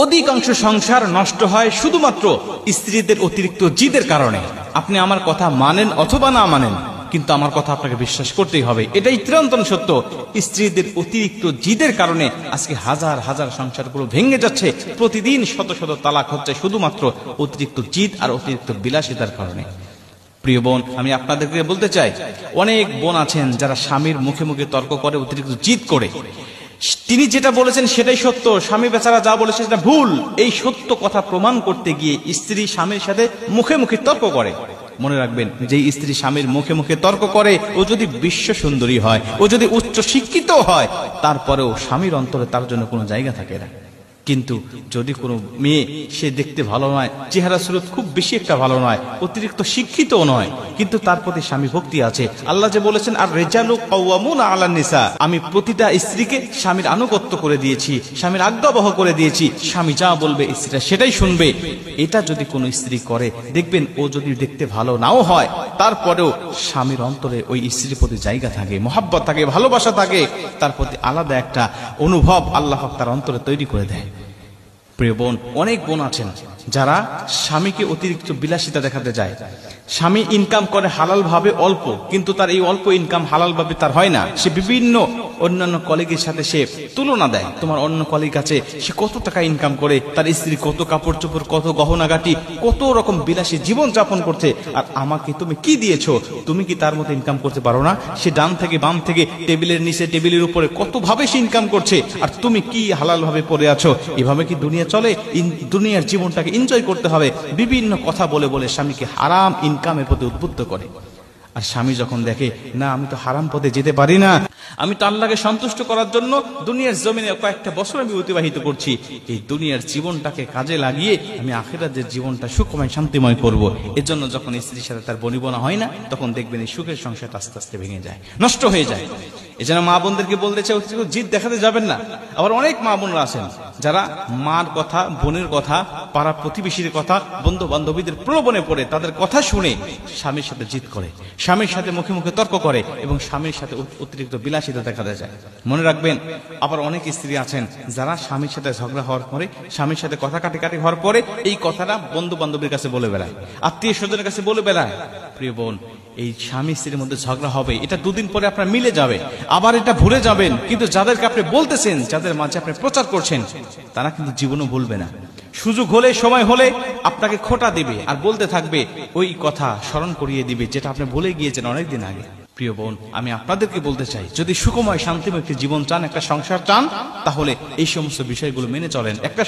অধিকাংশ সংসার নষ্ট হয় শুধুমাত্র স্ত্রীদের অতিরিক্ত জিদের কারণে। আপনি আমার কথা মানেন অথবা না মানেন, কিন্তু আমার কথা আপনাকে বিশ্বাস করতেই হবে, এটাই চিরন্তন সত্য। স্ত্রীদের অতিরিক্ত জিদের কারণে আজকে হাজার হাজার সংসারগুলো ভেঙে যাচ্ছে, প্রতিদিন শত শত তালাক হচ্ছে শুধুমাত্র অতিরিক্ত জিদ আর অতিরিক্ত বিলাসিতার কারণে। প্রিয় বোন, আমি আপনাদেরকে বলতে চাই, অনেক বোন আছেন যারা স্বামীর মুখে মুখে তর্ক করে, অতিরিক্ত জিদ করে। তিনি যেটা বলেছেন সেটাই সত্য, স্বামী বেচারা যা বলেছে সেটা ভুল। এই সত্য কথা প্রমাণ করতে গিয়ে স্ত্রী স্বামীর সাথে মুখে মুখে তর্ক করে। মনে রাখবেন, যে স্ত্রী স্বামীর মুখে মুখে তর্ক করে, ও যদি বিশ্ব সুন্দরী হয়, ও যদি উচ্চ শিক্ষিত হয়, তারপরেও স্বামীর অন্তরে তার জন্য কোনো জায়গা থাকে না। কিন্তু যদি কোনো মেয়ে, সে দেখতে ভালো নয়, চেহারা সুরত খুব বেশি একটা ভালো নয়, অতিরিক্ত শিক্ষিতও নয়, কিন্তু তার প্রতি স্বামী ভক্তি আছে। আল্লাহ যে বলেছেন, আর রিজালু কাওয়ামুনা আলান নিসা, আমি প্রতিটা স্ত্রীকে স্বামীর আনুগত্য করে দিয়েছি, স্বামীর আজ্ঞাবহ করে দিয়েছি, স্বামী যা বলবে স্ত্রীরা সেটাই শুনবে। এটা যদি কোনো স্ত্রী করে, দেখবেন ও যদি দেখতে ভালো নাও হয়, তারপরেও স্বামীর অন্তরে ওই স্ত্রীর প্রতি জায়গা থাকে, মহাব্বত থাকে, ভালোবাসা থাকে, তার প্রতি আলাদা একটা অনুভব আল্লাহ তার অন্তরে তৈরি করে দেয়। প্রিয় বোন, অনেক বোন আছেন যারা স্বামীকে অতিরিক্ত বিলাসিতা দেখাতে যায়। স্বামী ইনকাম করে হালাল ভাবে অল্প, কিন্তু তার এই অল্প ইনকাম হালাল ভাবে তার হয় না। সে বিভিন্ন অন্যান্য কলিগের সাথে সে তুলনা দেয়, তোমার অন্য কলিগ আছে, সে কত টাকা ইনকাম করে, তার স্ত্রী কত কাপড় চোপড়, কত গহনাগাটি, কত রকম বিলাসী জীবন যাপন করছে, আর আমাকে তুমি কি দিয়েছো? তুমি কি তার মতো ইনকাম করতে পারো না? সে ডান থেকে বাম থেকে, টেবিলের নিচে, টেবিলের উপরে, কত ভাবে সে ইনকাম করছে, আর তুমি কি হালাল ভাবে পড়ে আছো? এভাবে কি দুনিয়া চলে? দুনিয়ার জীবনটাকে এনজয় করতে হবে। বিভিন্ন কথা বলে বলে স্বামীকে হারাম ইনকামের প্রতি উদ্বুদ্ধ করে। আর স্বামী যখন দেখে, না আমি তো হারাম পথে যেতে পারি না, আমি তো আল্লাহকে সন্তুষ্ট করার জন্য দুনিয়ার জমিনে কয়েকটা বছর আমি অতিবাহিত করছি, এই দুনিয়ার জীবনটাকে কাজে লাগিয়ে আমি আখিরাতের জীবনটা সুখময় শান্তিময় করব। এজন্য যখন স্ত্রীর সাথে তার বনিবনা হয় না, তখন দেখবেন এই সুখের সংসারটা আস্তে আস্তে ভেঙে যায়, নষ্ট হয়ে যায়। এজন্য মা বোনদেরকে বলতে চাই, জিদ দেখাতে যাবেন না। আবার অনেক মা বোনরা আছেন যারা মার কথা, বোনের কথা, পাড়া প্রতিবেশীর কথা, বন্ধু বান্ধবীদের প্রলোভনে পড়ে তাদের কথা শুনে স্বামীর সাথে জিদ করে, স্বামীর সাথে মুখে মুখে তর্ক করে, এবং স্বামীর সাথে অতিরিক্ত বিলাসিতা দেখাতে যায়। মনে রাখবেন, আবার অনেক স্ত্রী আছেন যারা স্বামীর সাথে ঝগড়া হওয়ার পরে, স্বামীর সাথে কথা কাটি হওয়ার পরে এই কথাটা বন্ধু বান্ধবীর কাছে বলে বেড়ায়, আত্মীয় স্বজনের কাছে বলে বেড়ায়। প্রিয় বোন, এই স্বামী স্ত্রীর মধ্যে ঝগড়া হবে, এটা দুদিন পরে আপনার মিলে যাবে, আবার এটা ভুলে যাবেন, কিন্তু যাদেরকে আপনি বলতেছেন, যাদের মাঝে আপনি প্রচার করছেন, তারা কিন্তু জীবনও ভুলবে না। সুযোগ হলে, সময় হলে আপনাকে খোঁটা দিবে আর বলতে থাকবে, ওই কথা স্মরণ করিয়ে দিবে যেটা আপনি ভুলে গিয়েছেন অনেকদিন আগে। প্রিয় বোন, আমি আপনাদেরকে বলতে চাই, যদি সুখময় শান্তিময় একটি জীবন চান, একটা সংসার চান, তাহলে এই সমস্ত বিষয়গুলো মেনে চলেন। একটা